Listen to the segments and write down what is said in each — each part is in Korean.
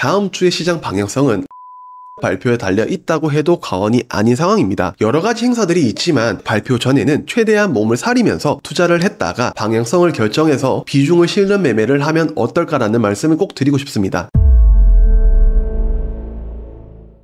다음 주의 시장 방향성은 발표에 달려 있다고 해도 과언이 아닌 상황입니다. 여러가지 행사들이 있지만 발표 전에는 최대한 몸을 사리면서 투자를 했다가 방향성을 결정해서 비중을 실는 매매를 하면 어떨까라는 말씀을 꼭 드리고 싶습니다.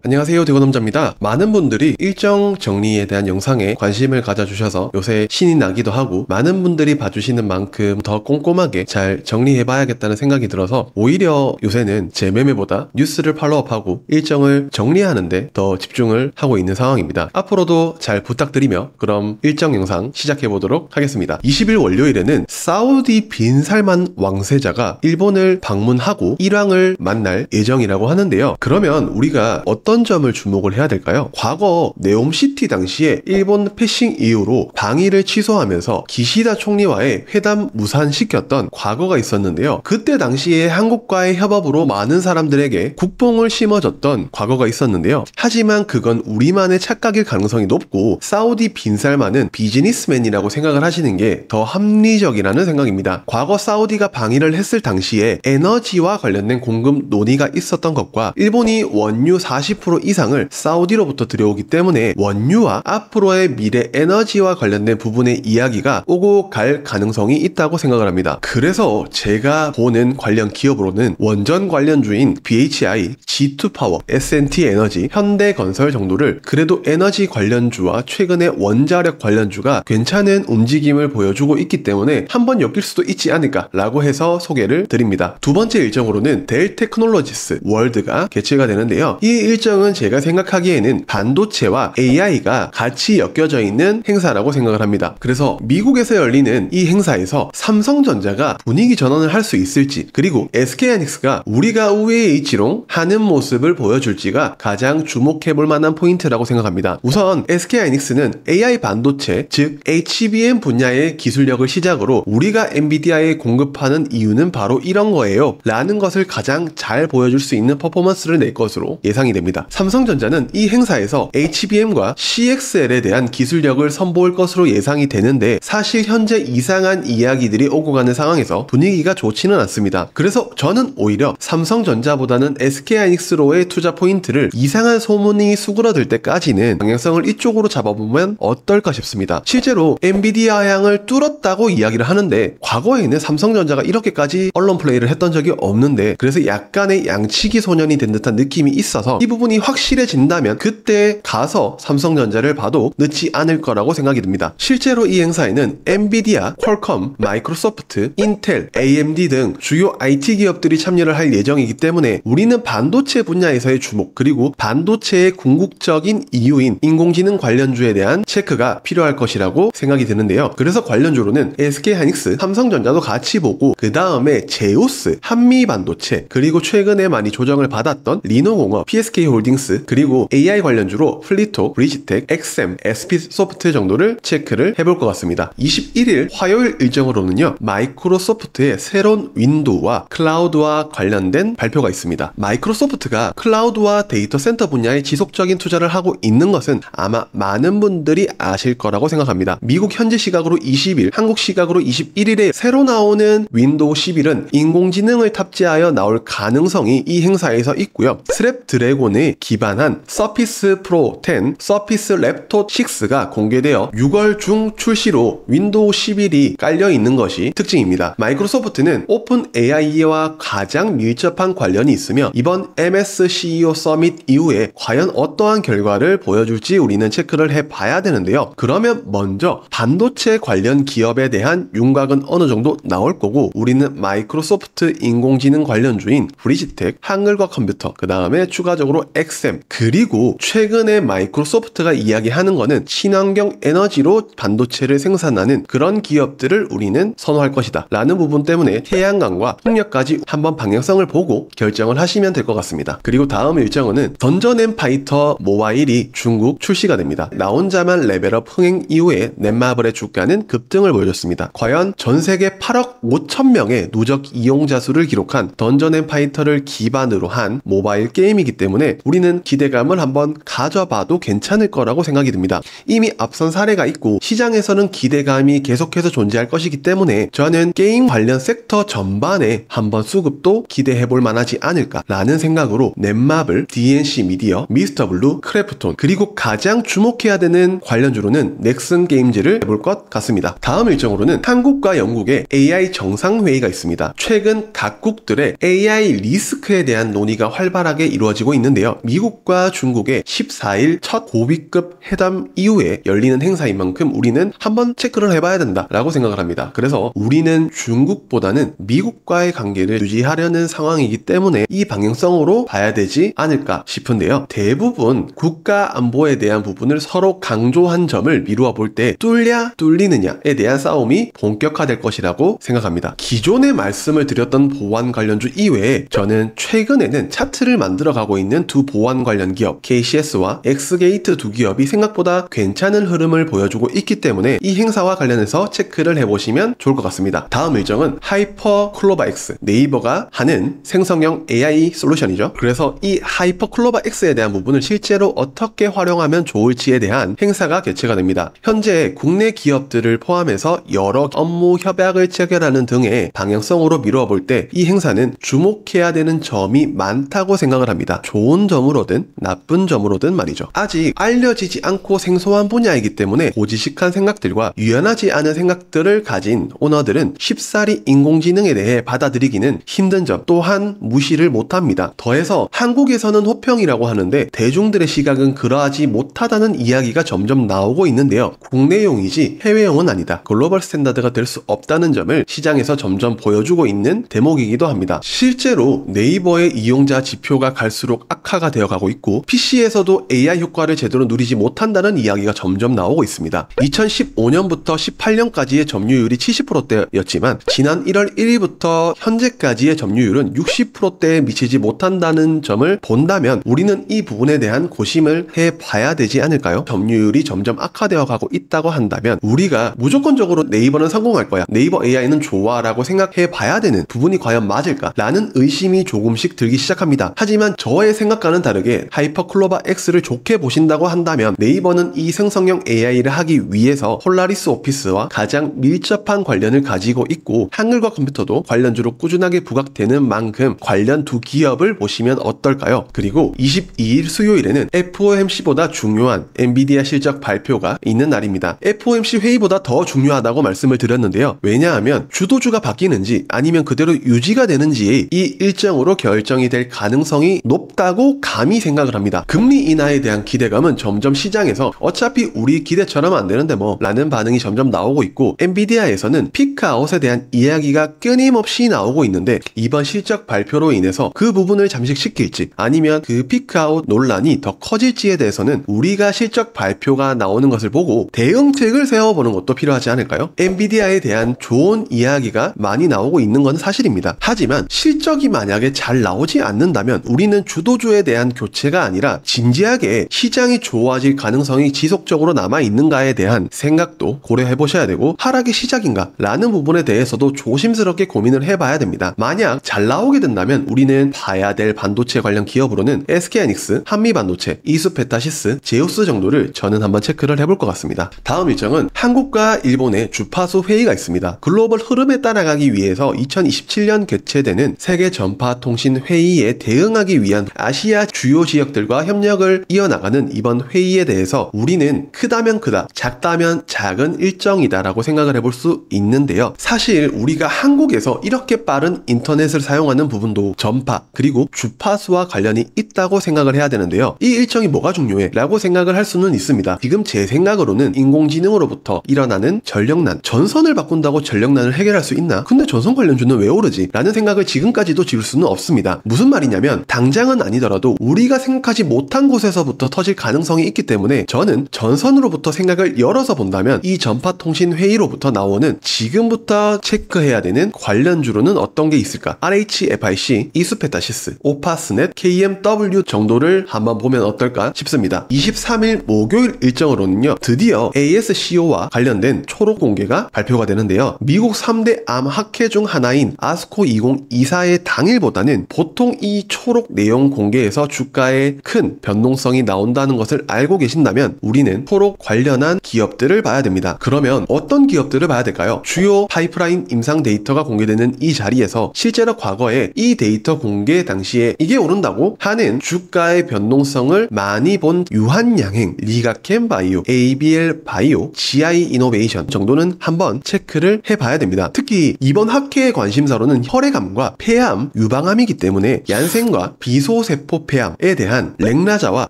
안녕하세요, 대건남자입니다. 많은 분들이 일정 정리에 대한 영상에 관심을 가져주셔서 요새 신이 나기도 하고 많은 분들이 봐주시는 만큼 더 꼼꼼하게 잘 정리해봐야겠다는 생각이 들어서 오히려 요새는 제 매매보다 뉴스를 팔로우업하고 일정을 정리하는데 더 집중을 하고 있는 상황입니다. 앞으로도 잘 부탁드리며 그럼 일정 영상 시작해보도록 하겠습니다. 20일 월요일에는 사우디 빈살만 왕세자가 일본을 방문하고 일왕을 만날 예정이라고 하는데요. 그러면 우리가 어떤 점을 주목을 해야 될까요? 과거 네옴시티 당시에 일본 패싱 이후로 방위를 취소하면서 기시다 총리와의 회담 무산시켰던 과거가 있었는데요. 그때 당시에 한국과의 협업으로 많은 사람들에게 국뽕을 심어줬던 과거가 있었는데요. 하지만 그건 우리만의 착각일 가능성이 높고 사우디 빈살만은 비즈니스맨이라고 생각을 하시는 게 더 합리적이라는 생각입니다. 과거 사우디가 방위를 했을 당시에 에너지와 관련된 공급 논의가 있었던 것과 일본이 원유 40% 이상을 사우디로부터 들여오기 때문에 원유와 앞으로의 미래 에너지와 관련된 부분의 이야기가 오고 갈 가능성이 있다고 생각을 합니다. 그래서 제가 보는 관련 기업으로는 원전 관련주인 BHI, G2파워, S&T 에너지, 현대건설 정도를 그래도 에너지 관련주와 최근에 원자력 관련주가 괜찮은 움직임을 보여주고 있기 때문에 한번 엮일 수도 있지 않을까 라고 해서 소개를 드립니다. 두 번째 일정으로는 델 테크놀로지스 월드가 개최가 되는데요. 이 일정은 제가 생각하기에는 반도체와 AI가 같이 엮여져 있는 행사라고 생각을 합니다. 그래서 미국에서 열리는 이 행사에서 삼성전자가 분위기 전환을 할 수 있을지, 그리고 SK하이닉스가 우리가 우위에 있지롱 하는 모습을 보여줄지가 가장 주목해볼 만한 포인트라고 생각합니다. 우선 SK하이닉스는 AI 반도체, 즉 HBM 분야의 기술력을 시작으로 우리가 엔비디아에 공급하는 이유는 바로 이런 거예요 라는 것을 가장 잘 보여줄 수 있는 퍼포먼스를 낼 것으로 예상이 됩니다. 삼성전자는 이 행사에서 HBM과 CXL에 대한 기술력을 선보일 것으로 예상이 되는데 사실 현재 이상한 이야기들이 오고 가는 상황에서 분위기가 좋지는 않습니다. 그래서 저는 오히려 삼성전자보다는 SK하이닉스로의 투자 포인트를 이상한 소문이 수그러들 때까지는 방향성을 이쪽으로 잡아보면 어떨까 싶습니다. 실제로 엔비디아 향을 뚫었다고 이야기를 하는데 과거에는 삼성전자가 이렇게까지 언론 플레이를 했던 적이 없는데, 그래서 약간의 양치기 소년이 된 듯한 느낌이 있어서 이 부분이 확실해진다면 그때 가서 삼성전자를 봐도 늦지 않을 거라고 생각이 듭니다. 실제로 이 행사에는 엔비디아, 퀄컴, 마이크로소프트, 인텔, AMD 등 주요 IT 기업들이 참여를 할 예정이기 때문에 우리는 반도체 분야에서의 주목, 그리고 반도체의 궁극적인 이유인 인공지능 관련주에 대한 체크가 필요할 것이라고 생각이 드는데요. 그래서 관련주로는 SK하이닉스, 삼성전자도 같이 보고 그 다음에 제우스, 한미반도체, 그리고 최근에 많이 조정을 받았던 리노공업, PSK홀딩스, 그리고 AI 관련주로 플리토, 브리지텍, 엑셈, SP소프트 정도를 체크를 해볼 것 같습니다. 21일 화요일 일정으로는요, 마이크로소프트의 새로운 윈도우와 클라우드와 관련된 발표가 있습니다. 마이크로소프트가 클라우드와 데이터 센터 분야에 지속적인 투자를 하고 있는 것은 아마 많은 분들이 아실 거라고 생각합니다. 미국 현지 시각으로 20일, 한국 시각으로 21일에 새로 나오는 윈도우 11은 인공지능을 탑재하여 나올 가능성이 이 행사에서 있고요. 스냅드래곤에 기반한 서피스 프로 10, 서피스 랩톱 6가 공개되어 6월 중 출시로 윈도우 11이 깔려있는 것이 특징입니다. 마이크로소프트는 오픈 AI와 가장 밀접한 관련이 있으며 이번 MS CEO 서밋 이후에 과연 어떠한 결과를 보여줄지 우리는 체크를 해봐야 되는데요. 그러면 먼저 반도체 관련 기업에 대한 윤곽은 어느 정도 나올 거고, 우리는 마이크로소프트 인공지능 관련주인 브리지텍, 한글과 컴퓨터, 그 다음에 추가적으로 엑셈, 그리고 최근에 마이크로소프트가 이야기하는 거는 친환경 에너지로 반도체를 생산하는 그런 기업들을 우리는 선호할 것이다 라는 부분 때문에 태양광과 풍력까지 한번 방향성을 보고 결정을 하시면 될 것 같습니다. 그리고 다음 일정은 던전 앤 파이터 모바일이 중국 출시가 됩니다. 나 혼자만 레벨업 흥행 이후에 넷마블의 주가는 급등을 보여줬습니다. 과연 전세계 8억 5천 명의 누적 이용자 수를 기록한 던전 앤 파이터를 기반으로 한 모바일 게임이기 때문에 우리는 기대감을 한번 가져봐도 괜찮을 거라고 생각이 듭니다. 이미 앞선 사례가 있고 시장에서는 기대감이 계속해서 존재할 것이기 때문에 저는 게임 관련 섹터 전반에 한번 수급도 기대해볼 만하지 않을까라는 생각으로 넷마블, DNC 미디어, 미스터블루, 크래프톤, 그리고 가장 주목해야 되는 관련주로는 넥슨 게임즈를 해볼 것 같습니다. 다음 일정으로는 한국과 영국의 AI 정상회의가 있습니다. 최근 각국들의 AI 리스크에 대한 논의가 활발하게 이루어지고 있는데요. 미국과 중국의 14일 첫 고위급 회담 이후에 열리는 행사인 만큼 우리는 한번 체크를 해봐야 된다라고 생각을 합니다. 그래서 우리는 중국보다는 미국과의 관계를 유지하려는 상황이기 때문에 이 방향성으로 봐야 되지 않을까 싶은데요. 대부분 국가 안보에 대한 부분을 서로 강조한 점을 미루어 볼 때 뚫냐 뚫리느냐에 대한 싸움이 본격화될 것이라고 생각합니다. 기존에 말씀을 드렸던 보안 관련주 이외에 저는 최근에는 차트를 만들어가고 있는 두 보안 관련 기업 KCS와 엑스게이트 두 기업이 생각보다 괜찮은 흐름을 보여주고 있기 때문에 이 행사와 관련해서 체크를 해보시면 좋을 것 같습니다. 다음 일정은 하이퍼클로바X, 네이버가 하는 생성형 AI 솔루션이죠. 그래서 이 하이퍼클로바X에 대한 부분을 실제로 어떻게 활용하면 좋을지에 대한 행사가 개최가 됩니다. 현재 국내 기업들을 포함해서 여러 업무 협약을 체결하는 등의 방향성으로 미루어 볼 때 이 행사는 주목해야 되는 점이 많다고 생각을 합니다. 좋은 점으로든 나쁜 점으로든 말이죠. 아직 알려지지 않고 생소한 분야이기 때문에 고지식한 생각들과 유연하지 않은 생각들을 가진 오너들은 쉽사리 인공지능에 대해 받아들이기는 힘든 점 또한 무시를 못합니다. 더해서 한국에서는 호평이라고 하는데 대중들의 시각은 그러하지 못하다는 이야기가 점점 나오고 있는데요. 국내용이지 해외용은 아니다. 글로벌 스탠다드가 될 수 없다는 점을 시장에서 점점 보여주고 있는 대목이기도 합니다. 실제로 네이버의 이용자 지표가 갈수록 악화가 되어가고 있고 PC에서도 AI 효과를 제대로 누리지 못한다는 이야기가 점점 나오고 있습니다. 2015년부터 18년까지의 점유율이 70%대였지만 지난 1월 1일부터 현재까지의 점유율은 60%대에 미치지 못한다는 점을 본다면 우리는 이 부분에 대한 고심을 해봐야 되지 않을까요? 점유율이 점점 악화되어 가고 있다고 한다면 우리가 무조건적으로 네이버는 성공할 거야, 네이버 AI는 좋아 라고 생각해 봐야 되는 부분이 과연 맞을까? 라는 의심이 조금씩 들기 시작합니다. 하지만 저의 생각과는 다르게 하이퍼클로바 X를 좋게 보신다고 한다면 네이버는 이 생성형 AI를 하기 위해서 폴라리스 오피스와 가장 밀접한 관련을 가지고 있고 한글과 컴퓨터도 관련주로 꾸준하게 부각되는 만큼 관련 두 기업을 보시면 어떨까요? 그리고 22일 수요일에는 FOMC보다 중요한 엔비디아 실적 발표가 있는 날입니다. FOMC 회의보다 더 중요하다고 말씀을 드렸는데요. 왜냐하면 주도주가 바뀌는지 아니면 그대로 유지가 되는지 이 일정으로 결정이 될 가능성이 높다고 감히 생각을 합니다. 금리 인하에 대한 기대감은 점점 시장에서 어차피 우리 기대처럼 안 되는데 뭐 라는 반응이 점점 나오고 있고 엔비디아에서는 피크아웃에 대한 이야기가 끊임없이 나오고 있는데 이번 실적 발표로 인해서 그 부분을 잠식시킬지 아니면 그 피크아웃 논란이 더 커질지에 대해서는 우리가 실적 발표가 나오는 것을 보고 대응책을 세워보는 것도 필요하지 않을까요? 엔비디아에 대한 좋은 이야기가 많이 나오고 있는 건 사실입니다. 하지만 실적이 만약에 잘 나오지 않는다면 우리는 주도주에 대한 교체가 아니라 진지하게 시장이 좋아질 가능성이 지속적으로 남아있는가에 대한 생각도 고려해보셔야 되고 하락의 시작인가? 라는 부분에 대해서도 조심스럽게 고민을 해봐야 됩니다. 만약 잘 나오게 된다면 우리는 봐야 될 반도체 관련 기업으로는 SK하이닉스, 한미반도체, 이수페타시스, 제우스 정도를 저는 한번 체크를 해볼 것 같습니다. 다음 일정은 한국과 일본의 주파수 회의가 있습니다. 글로벌 흐름에 따라가기 위해서 2027년 개최되는 세계 전파통신 회의에 대응하기 위한 아시아 주요 지역들과 협력을 이어나가는 이번 회의에 대해서 우리는 크다면 크다, 작다면 작은 일정이다 라고 생각을 해볼 수 있는데요. 사실 우리가 한국에서 이렇게 빠른 인터넷을 사용하는 부분도 전파 그리고 주파수와 관련이 있다고 생각을 해야 되는데요. 이 일정이 뭐가 중요해? 라고 생각을 할 수는 있습니다. 지금 제 생각으로는 인공지능으로부터 일어나는 전력난, 전선을 바꾼다고 전력난을 해결할 수 있나? 근데 전선 관련주는 왜 오르지? 라는 생각을 지금까지도 지울 수는 없습니다. 무슨 말이냐면 당장은 아니더라도 우리가 생각하지 못한 곳에서부터 터질 가능성이 있기 때문에 저는 전선으로부터 생각을 열어서 본다면 이 전파통신 회의로부터 나오는 지금부터 체크해야 되는 관련주로는 어떤 게 있을까? RHFIC, 이수페타시스, 오파스넷, KMW 정도를 한번 보면 어떨까 싶습니다. 23일 목요일 일정으로는요, 드디어 ASCO와 관련된 초록 공개가 발표가 되는데요. 미국 3대 암 학회 중 하나인 아스코 2024의 당일보다는 보통 이 초록 내용 공개에서 계속해서 주가에 큰 변동성이 나온다는 것을 알고 계신다면 우리는 토록 관련한 기업들을 봐야 됩니다. 그러면 어떤 기업들을 봐야 될까요? 주요 파이프라인 임상 데이터가 공개되는 이 자리에서 실제로 과거에 이 데이터 공개 당시에 이게 오른다고 하는 주가의 변동성을 많이 본 유한양행, 리가캠바이오, ABL 바이오, GI 이노베이션 정도는 한번 체크를 해봐야 됩니다. 특히 이번 학회의 관심사로는 혈액암과 폐암 유방암이기 때문에 얀센과 비소세포 폐암에 대한 렉라자와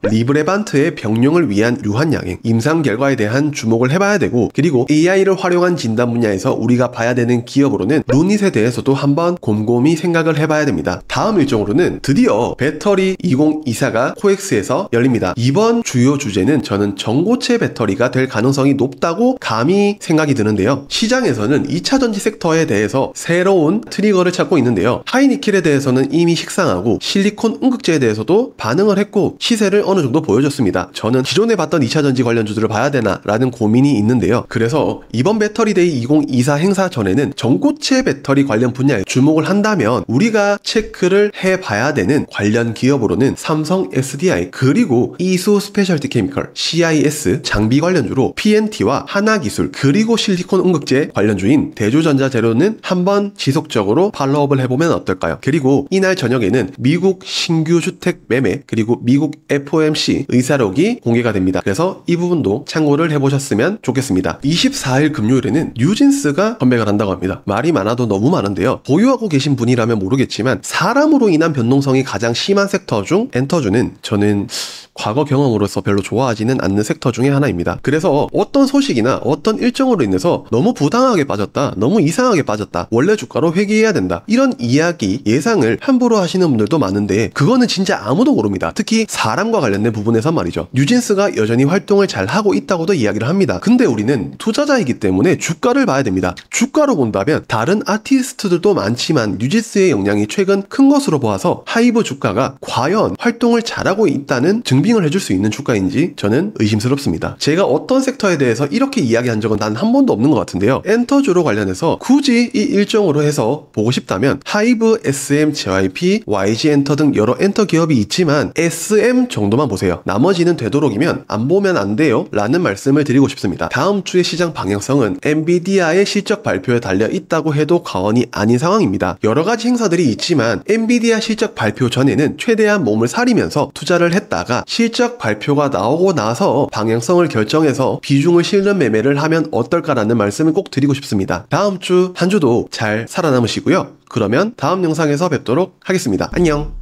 리브레반트의 병용을 위한 유한양행 임상 결과에 대한 주목을 해봐야 되고, 그리고 AI를 활용한 진단 분야에서 우리가 봐야 되는 기업으로는 루닛에 대해서도 한번 곰곰이 생각을 해봐야 됩니다. 다음 일정으로는 드디어 배터리 2024가 코엑스에서 열립니다. 이번 주요 주제는 저는 전고체 배터리가 될 가능성이 높다고 감히 생각이 드는데요. 시장에서는 2차전지 섹터에 대해서 새로운 트리거를 찾고 있는데요. 하이니켈에 대해서는 이미 식상하고 실리콘 음극재에 대해서도 반응을 했고 시세를 어느 정도 보여줬습니다. 저는 기존에 봤던 2차전지 관련주들을 봐야 되나 라는 고민이 있는데요. 그래서 이번 배터리데이 2024 행사 전에는 전고체 배터리 관련 분야에 주목을 한다면 우리가 체크를 해봐야 되는 관련 기업으로는 삼성 SDI 그리고 이수 스페셜티 케미컬, CIS 장비 관련주로 PNT와 하나기술 그리고 실리콘 음극재 관련주인 대주전자 재료는 한번 지속적으로 팔로우업을 해보면 어떨까요? 그리고 이날 저녁에는 미국 신규 주택 매매 그리고 미국 FOMC 의사록이 공개가 됩니다. 그래서 이 부분도 참고를 해보셨으면 좋겠습니다. 24일 금요일에는 뉴진스가 컴백을 한다고 합니다. 말이 많아도 너무 많은데요. 보유하고 계신 분이라면 모르겠지만 사람으로 인한 변동성이 가장 심한 섹터 중 엔터주는 저는 과거 경험으로서 별로 좋아하지는 않는 섹터 중에 하나입니다. 그래서 어떤 소식이나 어떤 일정으로 인해서 너무 부당하게 빠졌다, 너무 이상하게 빠졌다, 원래 주가로 회귀해야 된다, 이런 이야기, 예상을 함부로 하시는 분들도 많은데 그거는 진짜 아무도 모릅니다. 특히 사람과 관련된 부분에서 말이죠. 뉴진스가 여전히 활동을 잘 하고 있다고도 이야기를 합니다. 근데 우리는 투자자이기 때문에 주가를 봐야 됩니다. 주가로 본다면 다른 아티스트들도 많지만 뉴진스의 영향이 최근 큰 것으로 보아서 하이브 주가가 과연 활동을 잘하고 있다는 증빙을 해줄 수 있는 주가인지 저는 의심스럽습니다. 제가 어떤 섹터에 대해서 이렇게 이야기한 적은 단 한 번도 없는 것 같은데요. 엔터주로 관련해서 굳이 이 일정으로 해서 보고 싶다면 하이브, SM, JYP, YG 엔터 등 여러 엔터 기업이 있지만 SM 정도만 보세요. 나머지는 되도록이면 안 보면 안 돼요 라는 말씀을 드리고 싶습니다. 다음 주의 시장 방향성은 엔비디아의 실적 발표에 달려 있다고 해도 과언이 아닌 상황입니다. 여러 가지 행사들이 있지만 엔비디아 실적 발표 전에는 최대한 몸을 사리면서 투자를 했다가 실적 발표가 나오고 나서 방향성을 결정해서 비중을 실는 매매를 하면 어떨까라는 말씀을 꼭 드리고 싶습니다. 다음 주 한 주도 잘 살아남으시고요. 그러면 다음 영상에서 뵙도록 하겠습니다. 안녕.